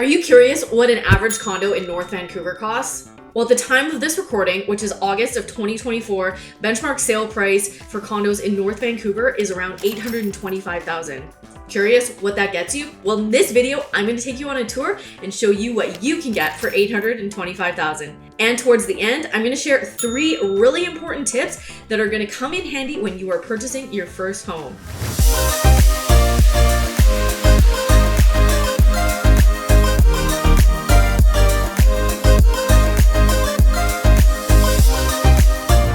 Are you curious what an average condo in North Vancouver costs? Well, at the time of this recording, which is August of 2024, benchmark sale price for condos in North Vancouver is around $825,000. Curious what that gets you? Well, in this video, I'm going to take you on a tour and show you what you can get for $825,000. And towards the end, I'm going to share 3 really important tips that are going to come in handy when you are purchasing your first home.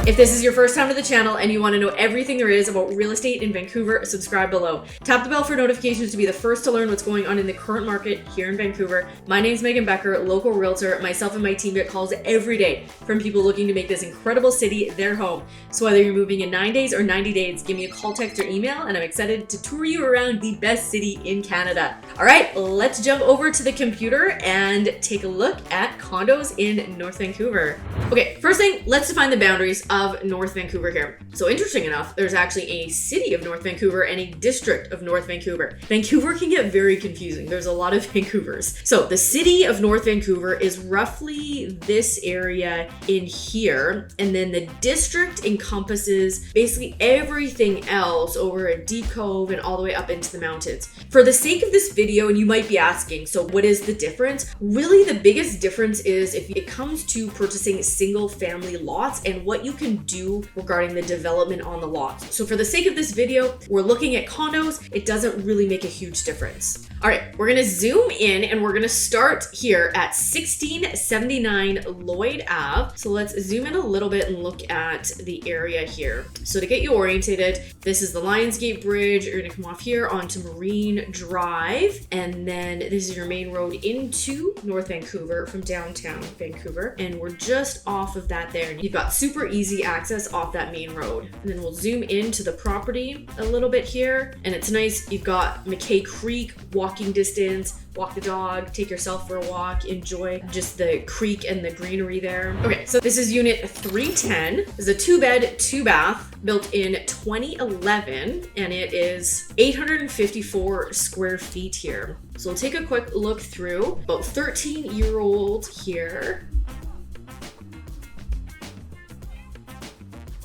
If this is your first time to the channel and you want to know everything there is about real estate in Vancouver, subscribe below. Tap the bell for notifications to be the first to learn what's going on in the current market here in Vancouver. My name's Megan Becker, local realtor. Myself and my team get calls every day from people looking to make this incredible city their home. So whether you're moving in 9 days or 90 days, give me a call, text, or email, and I'm excited to tour you around the best city in Canada. All right, let's jump over to the computer and take a look at condos in North Vancouver. Okay, first thing, let's define the boundaries of North Vancouver here. So interesting enough, there's actually a city of North Vancouver and a district of North Vancouver. Vancouver can get very confusing. There's a lot of Vancouvers. So the city of North Vancouver is roughly this area in here. And then the district encompasses basically everything else over a deep cove and all the way up into the mountains. For the sake of this video, and you might be asking, so what is the difference? Really, the biggest difference is if it comes to purchasing single family lots and what you can do regarding the development on the lots. So for the sake of this video, we're looking at condos. It doesn't really make a huge difference. All right, we're gonna zoom in and we're gonna start here at 1679 Lloyd Ave. So let's zoom in a little bit and look at the area here. So to get you orientated, this is the Lionsgate Bridge. You're gonna come off here onto Marine Drive, and then this is your main road into North Vancouver from downtown Vancouver. And we're just off of that there. And you've got super easy access off that main road. And then we'll zoom into the property a little bit here. And it's nice. You've got McKay Creek, walking distance, walk the dog, take yourself for a walk, enjoy just the creek and the greenery there. Okay, so this is unit 310. It's a 2-bed, 2-bath built in 2011, and it is 854 square feet here. So we'll take a quick look through. About 13-year-old here.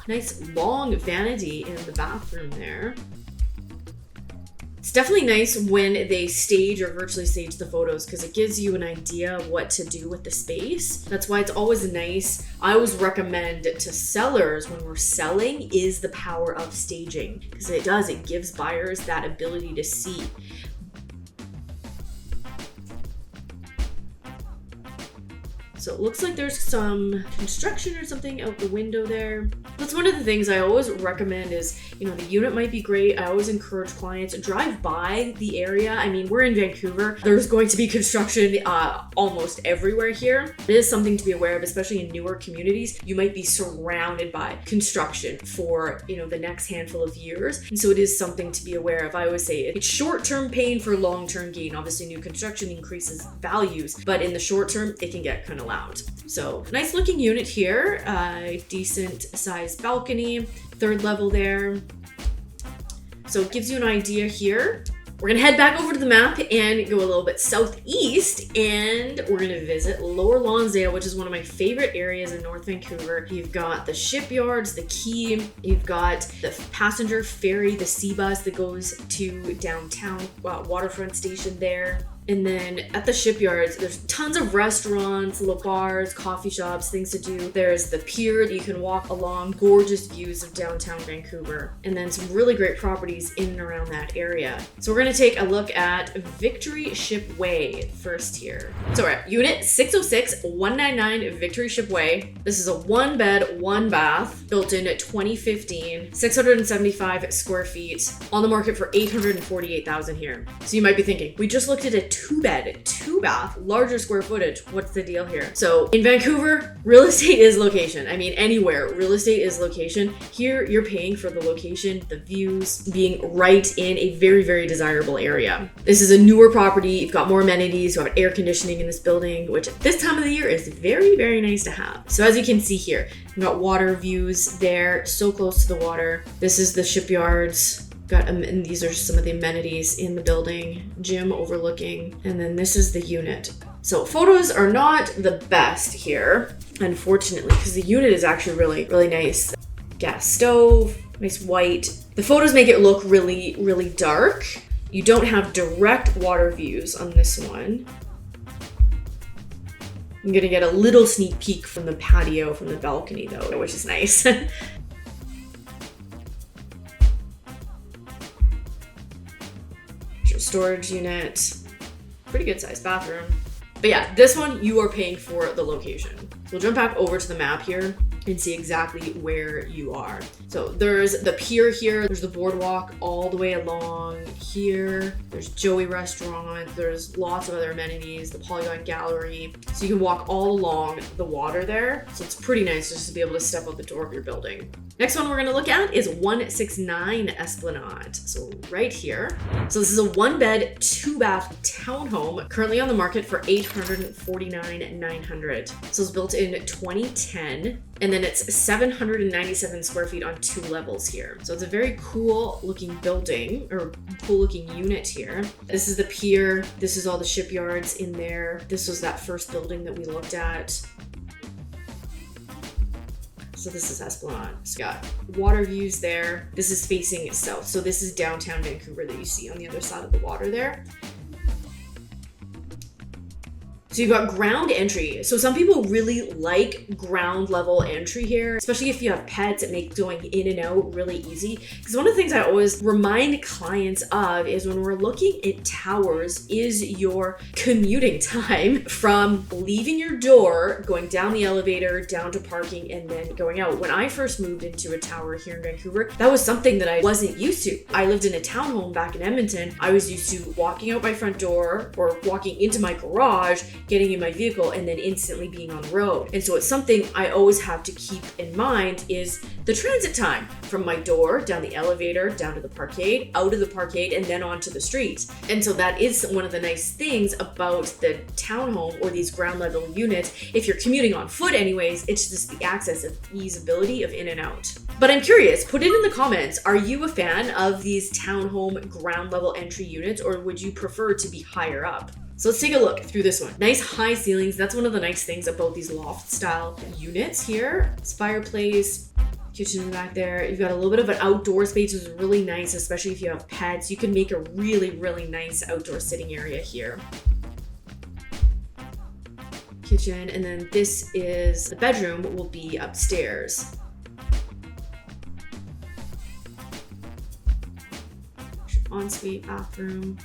Nice long vanity in the bathroom there. It's definitely nice when they stage or virtually stage the photos because it gives you an idea of what to do with the space. That's why it's always nice. I always recommend to sellers when we're selling is the power of staging because it gives buyers that ability to see. So it looks like there's some construction or something out the window there. That's one of the things I always recommend is, the unit might be great. I always encourage clients to drive by the area. I mean, we're in Vancouver. There's going to be construction almost everywhere here. It is something to be aware of, especially in newer communities. You might be surrounded by construction for, the next handful of years. And so it is something to be aware of. I always say it's short-term pain for long-term gain. Obviously, new construction increases values, but in the short term, it can get kind of loud. So nice looking unit here, decent sized balcony, 3rd level there. So it gives you an idea here. We're gonna head back over to the map and go a little bit southeast, and we're gonna visit Lower Lonsdale, which is one of my favorite areas in North Vancouver. You've got the shipyards, the quay, you've got the passenger ferry, the sea bus that goes to downtown waterfront station there. And then at the shipyards, there's tons of restaurants, little bars, coffee shops, things to do. There's the pier that you can walk along, gorgeous views of downtown Vancouver, and then some really great properties in and around that area. So we're gonna take a look at Victory Ship Way first here. So we're at Unit 606 199 Victory Ship Way. This is a 1-bed, 1-bath, built in 2015, 675 square feet, on the market for $848,000 here. So you might be thinking, we just looked at a 2-bed, 2-bath, larger square footage. What's the deal here? So in Vancouver, real estate is location. I mean, anywhere, real estate is location. Here, you're paying for the location, the views, being right in a very, very desirable area. This is a newer property. You've got more amenities. You've got air conditioning in this building, which at this time of the year is very, very nice to have. So as you can see here, you've got water views there, so close to the water. This is the shipyards. And these are some of the amenities in the building. Gym overlooking, and then this is the unit. So photos are not the best here, unfortunately, because the unit is actually really, really nice. Gas stove, nice white. The photos make it look really, really dark. You don't have direct water views on this one. I'm gonna get a little sneak peek from the patio, from the balcony though, which is nice. Storage unit, pretty good sized bathroom. But yeah, this one you are paying for the location. So we'll jump back over to the map here and see exactly where you are. So there's the pier here, there's the boardwalk all the way along here, there's Joey Restaurant, there's lots of other amenities, the Polygon Gallery. So you can walk all along the water there. So it's pretty nice just to be able to step out the door of your building. Next one we're gonna look at is 169 Esplanade. So right here. So this is a 1-bed, 2-bath townhome currently on the market for $849,900. So it's built in 2010. And then it's 797 square feet on 2 levels here. So it's a very cool looking building, or cool looking unit here. This is the pier. This is all the shipyards in there. This was that first building that we looked at. So this is Esplanade. So you got water views there. This is facing south. So this is downtown Vancouver that you see on the other side of the water there. So you've got ground entry. So some people really like ground level entry here, especially if you have pets. It makes going in and out really easy. Because one of the things I always remind clients of is when we're looking at towers is your commuting time from leaving your door, going down the elevator, down to parking, and then going out. When I first moved into a tower here in Vancouver, that was something that I wasn't used to. I lived in a townhome back in Edmonton. I was used to walking out my front door or walking into my garage, getting in my vehicle, and then instantly being on the road. And so it's something I always have to keep in mind is the transit time from my door, down the elevator, down to the parkade, out of the parkade, and then onto the street. And so that is one of the nice things about the townhome or these ground level units. If you're commuting on foot anyways, it's just the access of easeability of in and out. But I'm curious, put it in the comments, are you a fan of these townhome ground level entry units, or would you prefer to be higher up? So let's take a look through this one. Nice high ceilings. That's one of the nice things about these loft style units here. It's fireplace, kitchen back there. You've got a little bit of an outdoor space, which is really nice, especially if you have pets. You can make a really, really nice outdoor sitting area here. Kitchen, and then this is the bedroom will be upstairs. Ensuite bathroom.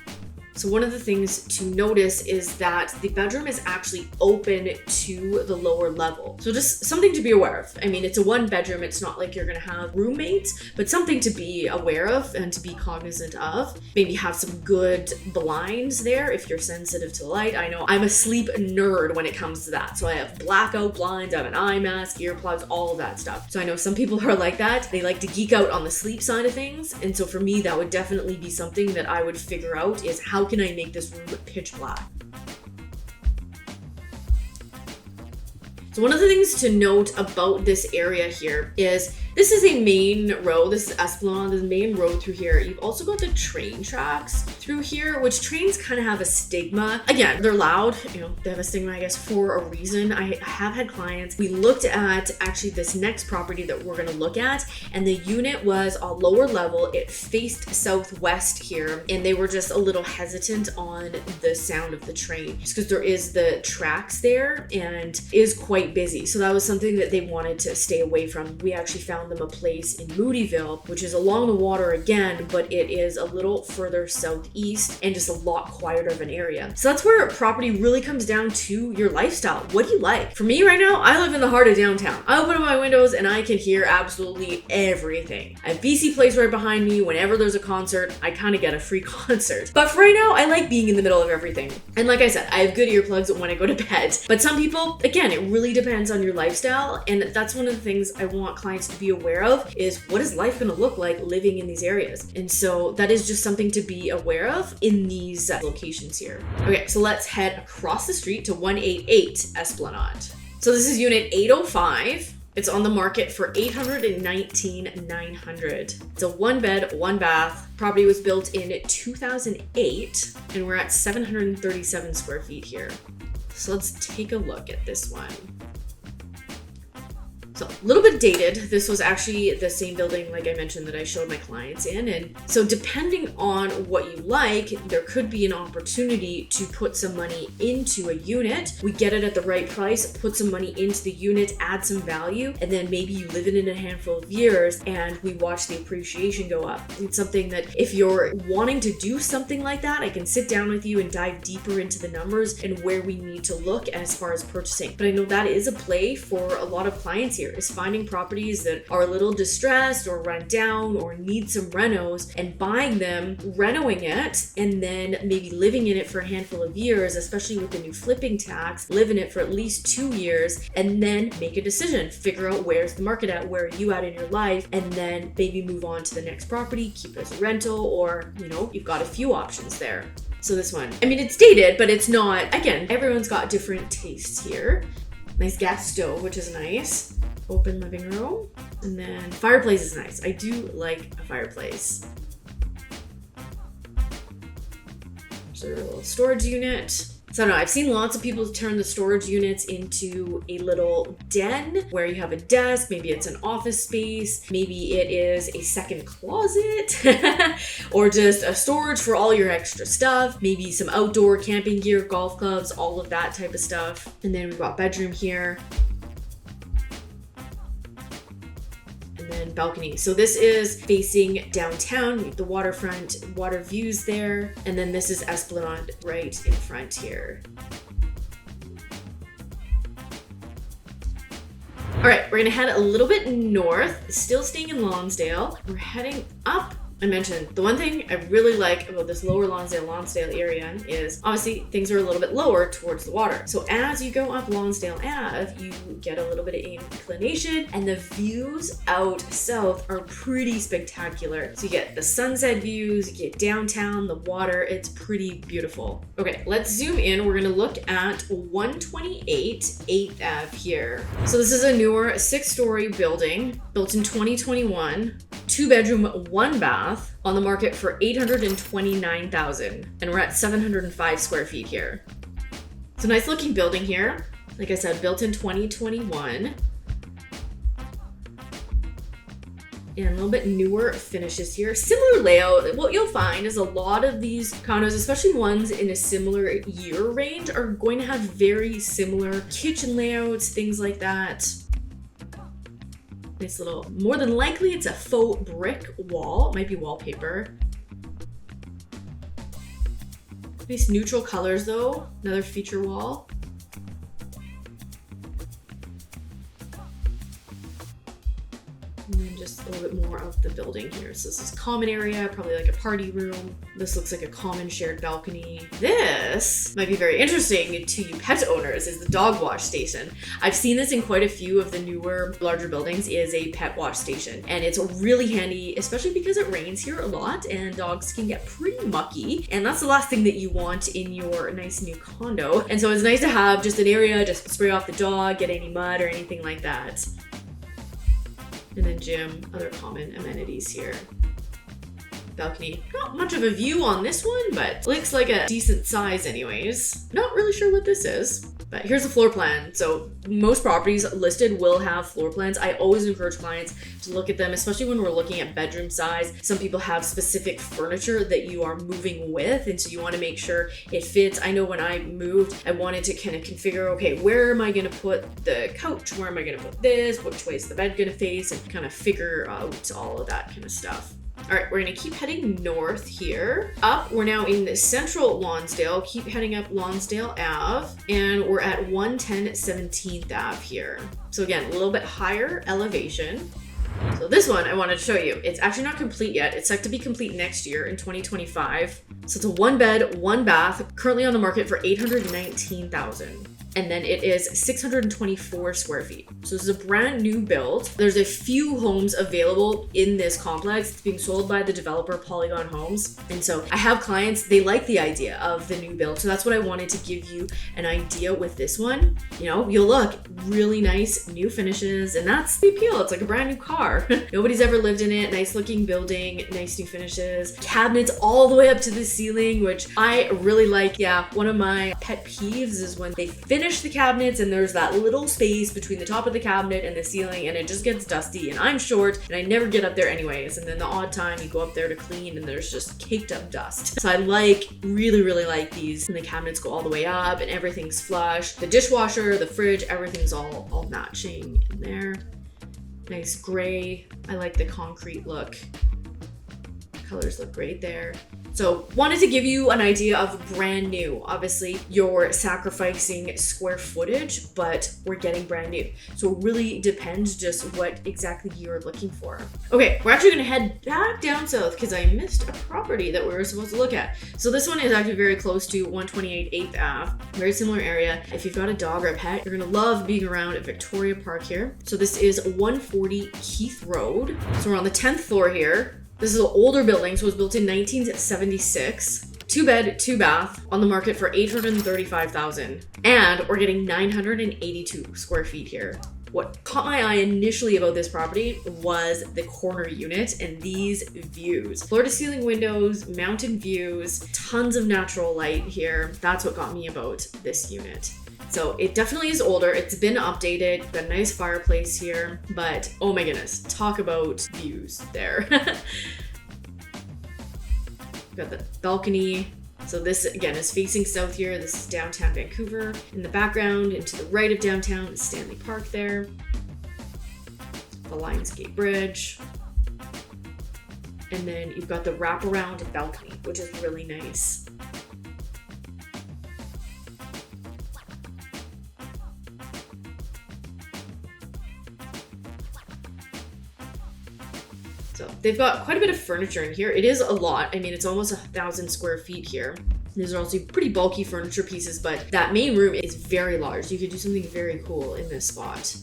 So one of the things to notice is that the bedroom is actually open to the lower level. So just something to be aware of. I mean, it's a 1-bedroom. It's not like you're gonna have roommates, but something to be aware of and to be cognizant of. Maybe have some good blinds there if you're sensitive to light. I know I'm a sleep nerd when it comes to that. So I have blackout blinds, I have an eye mask, earplugs, all of that stuff. So I know some people are like that. They like to geek out on the sleep side of things. And so for me, that would definitely be something that I would figure out is how can I make this room pitch black? So one of the things to note about this area here is this is a main road. This is Esplanade, this main road through here. You've also got the train tracks through here, which trains kind of have a stigma. Again, they're loud, you know, they have a stigma, I guess, for a reason. I have had clients, we looked at actually this next property that we're gonna look at, and the unit was a lower level. It faced southwest here, and they were just a little hesitant on the sound of the train, just because there is the tracks there and is quite busy. So that was something that they wanted to stay away from. We actually found them a place in Moodyville, which is along the water again, but it is a little further southeast and just a lot quieter of an area. So that's where property really comes down to your lifestyle. What do you like? For me right now, I live in the heart of downtown. I open up my windows and I can hear absolutely everything. I have BC Place right behind me. Whenever there's a concert, I kind of get a free concert. But for right now, I like being in the middle of everything. And like I said, I have good earplugs when I go to bed. But some people, again, it really depends on your lifestyle. And that's one of the things I want clients to be aware of is what is life going to look like living in these areas. And so that is just something to be aware of in these locations here. Okay, so let's head across the street to 188 Esplanade. So this is unit 805. It's on the market for $819,900. It's a 1-bed, 1-bath. Property was built in 2008, and we're at 737 square feet here. So let's take a look at this one. So a little bit dated. This was actually the same building, like I mentioned, that I showed my clients in. And so depending on what you like, there could be an opportunity to put some money into a unit. We get it at the right price, put some money into the unit, add some value, and then maybe you live in it in a handful of years and we watch the appreciation go up. It's something that if you're wanting to do something like that, I can sit down with you and dive deeper into the numbers and where we need to look as far as purchasing. But I know that is a play for a lot of clients here, is finding properties that are a little distressed or run down or need some renos and buying them, renoing it, and then maybe living in it for a handful of years, especially with the new flipping tax, live in it for at least 2 years, and then make a decision, figure out where's the market at, where are you at in your life, and then maybe move on to the next property, keep it as a rental, or, you know, you've got a few options there. So this one, I mean, it's dated, but it's not, again, everyone's got different tastes here. Nice gas stove, which is nice. Open living room, and then fireplace is nice. I do like a fireplace. There's a little storage unit. So I don't know, I've seen lots of people turn the storage units into a little den where you have a desk, maybe it's an office space, maybe it is a second closet, or just a storage for all your extra stuff, maybe some outdoor camping gear, golf clubs, all of that type of stuff. And then we've got bedroom here. And then balcony. So this is facing downtown, the waterfront, water views there. And then this is Esplanade right in front here. All right, we're gonna head a little bit north, still staying in Lonsdale. We're heading up. I mentioned the one thing I really like about this lower Lonsdale area is obviously things are a little bit lower towards the water. So as you go up Lonsdale Ave, you get a little bit of inclination and the views out south are pretty spectacular. So you get the sunset views, you get downtown, the water, it's pretty beautiful. Okay, let's zoom in. We're gonna look at 128 8th Ave here. So this is a newer 6-story building built in 2021, 2-bedroom, 1-bath. On the market for $829,000, and we're at 705 square feet here. It's a nice looking building here. Like I said, built in 2021. And a little bit newer finishes here. Similar layout. What you'll find is a lot of these condos, especially ones in a similar year range, are going to have very similar kitchen layouts, things like that. Nice little, more than likely it's a faux brick wall. It might be wallpaper. Nice neutral colors though. Another feature wall. And then just a little bit more of the building here. So this is common area, probably like a party room. This looks like a common shared balcony. This might be very interesting to you pet owners, is the dog wash station. I've seen this in quite a few of the newer, larger buildings, is a pet wash station. And it's really handy, especially because it rains here a lot and dogs can get pretty mucky. And that's the last thing that you want in your nice new condo. And so it's nice to have just an area, just spray off the dog, get any mud or anything like that. And then gym, other common amenities here. Balcony. Not much of a view on this one, but looks like a decent size anyways. Not really sure what this is, but here's the floor plan. So most properties listed will have floor plans. I always encourage clients to look at them, especially when we're looking at bedroom size. Some people have specific furniture that you are moving with, and so you want to make sure it fits. I know when I moved, I wanted to kind of configure, okay, where am I going to put the couch? Where am I going to put this? Which way is the bed going to face? And kind of figure out all of that kind of stuff. All right, we're gonna keep heading north here. Up, we're now in the central Lonsdale. Keep heading up Lonsdale Ave, and we're at 110 17th Ave here. So again, a little bit higher elevation. So this one I wanted to show you. It's actually not complete yet. It's set to be complete next year in 2025. So it's a 1-bed, 1-bath, currently on the market for $819,000. and then it is 624 square feet. So this is a brand new build. There's a few homes available in this complex. It's being sold by the developer Polygon Homes. And so I have clients, they like the idea of the new build. So that's what I wanted to give you an idea with this one. You know, you'll look really nice, new finishes, and that's the appeal. It's like a brand new car. Nobody's ever lived in it. Nice looking building, nice new finishes, cabinets all the way up to the ceiling, which I really like. Yeah, one of my pet peeves is when they finish the cabinets and there's that little space between the top of the cabinet and the ceiling and it just gets dusty, and I'm short and I never get up there anyways, and then the odd time you go up there to clean and there's just caked up dust. So I really like these, and the cabinets go all the way up and everything's flush. The dishwasher, the fridge, everything's all matching in there. Nice gray. I like the concrete look. Colors look great there. So wanted to give you an idea of brand new. Obviously you're sacrificing square footage, but we're getting brand new. So it really depends just what exactly you're looking for. Okay, we're actually gonna head back down south because I missed a property that we were supposed to look at. So this one is actually very close to 128 8th Ave, very similar area. If you've got a dog or a pet, you're gonna love being around at Victoria Park here. So this is 140 Keith Road. So we're on the 10th floor here. This is an older building, so it was built in 1976. 2-bed, 2-bath, on the market for $835,000. And we're getting 982 square feet here. What caught my eye initially about this property was the corner unit and these views. Floor to ceiling windows, mountain views, tons of natural light here. That's what got me about this unit. So it definitely is older. It's been updated. Got a nice fireplace here, but oh my goodness, talk about views there. Got the balcony. So this again is facing south here. This is downtown Vancouver. In the background and to the right of downtown is Stanley Park there. The Lionsgate Bridge. And then you've got the wraparound balcony, which is really nice. So they've got quite a bit of furniture in here. It is a lot. I mean, it's almost 1,000 square feet here. These are also pretty bulky furniture pieces, but that main room is very large. You could do something very cool in this spot.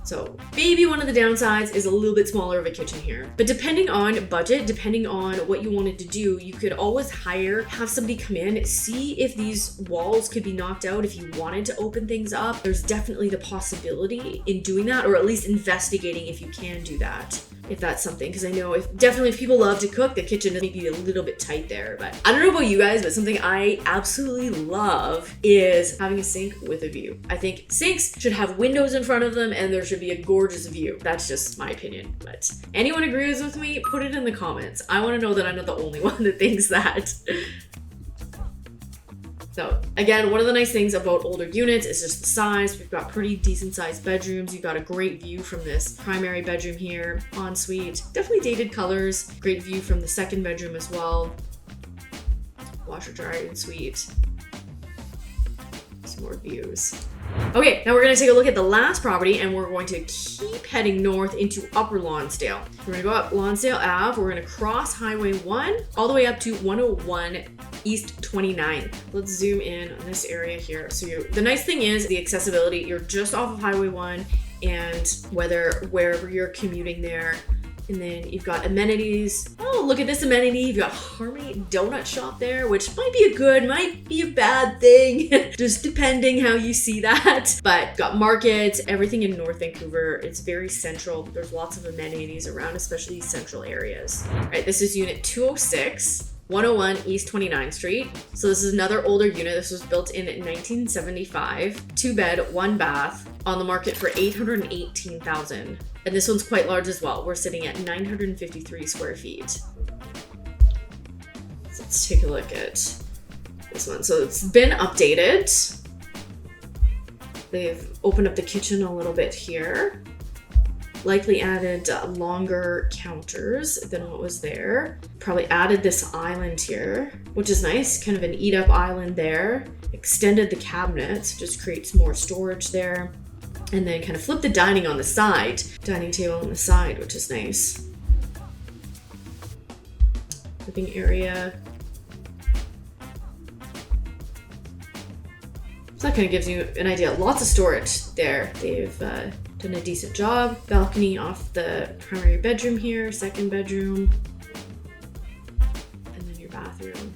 So maybe one of the downsides is a little bit smaller of a kitchen here. But depending on budget, depending on what you wanted to do, you could always have somebody come in, see if these walls could be knocked out if you wanted to open things up. There's definitely the possibility in doing that, or at least investigating if you can do that, if that's something. Because I know if people love to cook, the kitchen is maybe a little bit tight there. But I don't know about you guys, but something I absolutely love is having a sink with a view. I think sinks should have windows in front of them and there should be a gorgeous view. That's just my opinion. But anyone agrees with me, put it in the comments. I want to know that I'm not the only one that thinks that. So again, one of the nice things about older units is just the size. We've got pretty decent sized bedrooms. You've got a great view from this primary bedroom here, ensuite. Definitely dated colors. Great view from the second bedroom as well. Washer dryer ensuite. Some more views. Okay, now we're gonna take a look at the last property and we're going to keep heading north into Upper Lonsdale. We're gonna go up Lonsdale Ave, we're gonna cross Highway 1 all the way up to 101 East 29. Let's zoom in on this area here. So the nice thing is the accessibility. You're just off of Highway 1 and wherever you're commuting there. And then you've got amenities. Oh, look at this amenity. You've got Harmony Donut Shop there, which might be a good, might be a bad thing, just depending how you see that. But got markets, everything in North Vancouver. It's very central. There's lots of amenities around, especially central areas. All right, this is unit 206. 101 East 29th Street. So this is another older unit. This was built in 1975. 2-bed, 1-bath, on the market for $818,000. And this one's quite large as well. We're sitting at 953 square feet. So let's take a look at this one. So it's been updated. They've opened up the kitchen a little bit here. Likely added longer counters than what was there. Probably added this island here, which is nice. Kind of an eat-up island there. Extended the cabinets, just creates more storage there. And then kind of flipped the dining on the side. Dining table on the side, which is nice. Living area. So that kind of gives you an idea. Lots of storage there. They've done a decent job. Balcony off the primary bedroom here, second bedroom, and then your bathroom.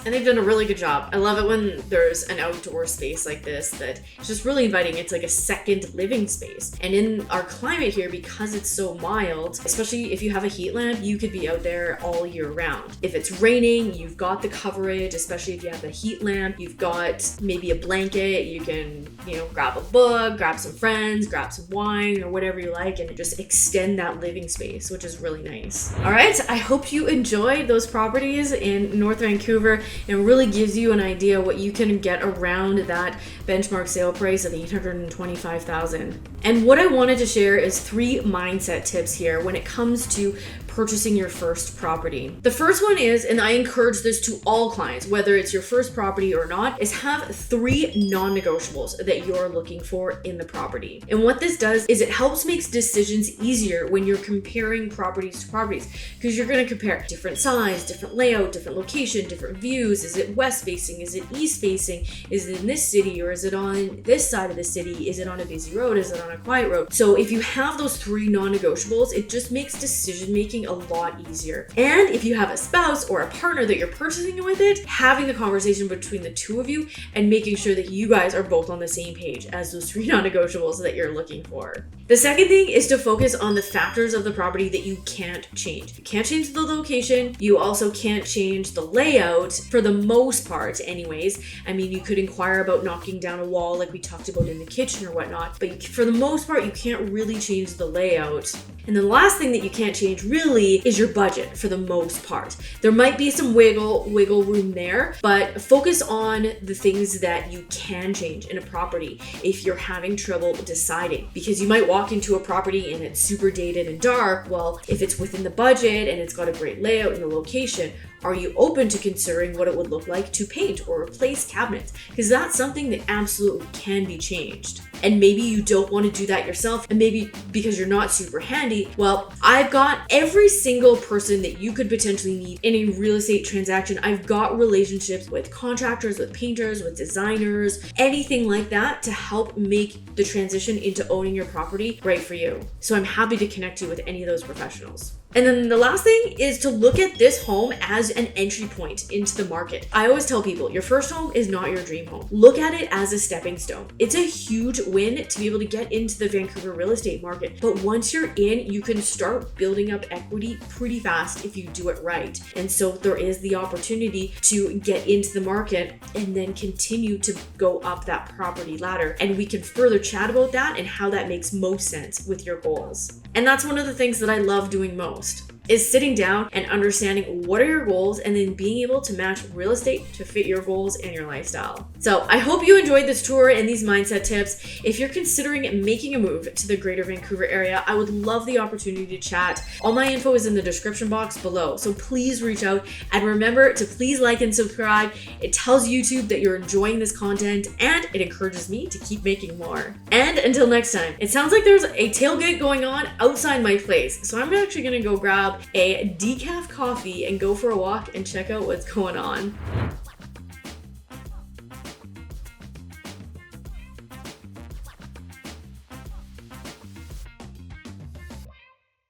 And they've done a really good job. I love it when there's an outdoor space like this that is just really inviting. It's like a second living space. And in our climate here, because it's so mild, especially if you have a heat lamp, you could be out there all year round. If it's raining, you've got the coverage, especially if you have a heat lamp, you've got maybe a blanket, you can, grab a book, grab some friends, grab some wine or whatever you like, and just extend that living space, which is really nice. All right, I hope you enjoyed those properties in North Vancouver. It really gives you an idea what you can get around that benchmark sale price of $825,000. And what I wanted to share is 3 mindset tips here when it comes to purchasing your first property. The first one is, and I encourage this to all clients, whether it's your first property or not, is have 3 non-negotiables that you're looking for in the property. And what this does is it helps make decisions easier when you're comparing properties to properties, because you're going to compare different size, different layout, different location, different views. Is it west facing? Is it east facing? Is it in this city, or is it on this side of the city? Is it on a busy road? Is it on a quiet road? So if you have those 3 non-negotiables, it just makes decision making a lot easier. And if you have a spouse or a partner that you're purchasing with it, having the conversation between the 2 of you and making sure that you guys are both on the same page as those 3 non-negotiables that you're looking for. The second thing is to focus on the factors of the property that you can't change. You can't change the location. You also can't change the layout for the most part anyways. I mean, you could inquire about knocking down a wall like we talked about in the kitchen or whatnot, but for the most part, you can't really change the layout. And the last thing that you can't change really is your budget for the most part. There might be some wiggle room there, but focus on the things that you can change in a property if you're having trouble deciding, because you might walk into a property and it's super dated and dark. Well, if it's within the budget and it's got a great layout and the location, are you open to considering what it would look like to paint or replace cabinets? Because that's something that absolutely can be changed. And maybe you don't want to do that yourself, and maybe because you're not super handy, well, I've got every single person that you could potentially need in a real estate transaction. I've got relationships with contractors, with painters, with designers, anything like that to help make the transition into owning your property right for you. So I'm happy to connect you with any of those professionals. And then the last thing is to look at this home as an entry point into the market. I always tell people, your first home is not your dream home. Look at it as a stepping stone. It's a huge win to be able to get into the Vancouver real estate market. But once you're in, you can start building up equity pretty fast if you do it right. And so there is the opportunity to get into the market and then continue to go up that property ladder. And we can further chat about that and how that makes most sense with your goals. And that's one of the things that I love doing most, is sitting down and understanding what are your goals and then being able to match real estate to fit your goals and your lifestyle. So I hope you enjoyed this tour and these mindset tips. If you're considering making a move to the Greater Vancouver area, I would love the opportunity to chat. All my info is in the description box below, so please reach out, and remember to please like and subscribe. It tells YouTube that you're enjoying this content and it encourages me to keep making more. And until next time, it sounds like there's a tailgate going on outside my place, so I'm actually gonna go grab a decaf coffee and go for a walk and check out what's going on.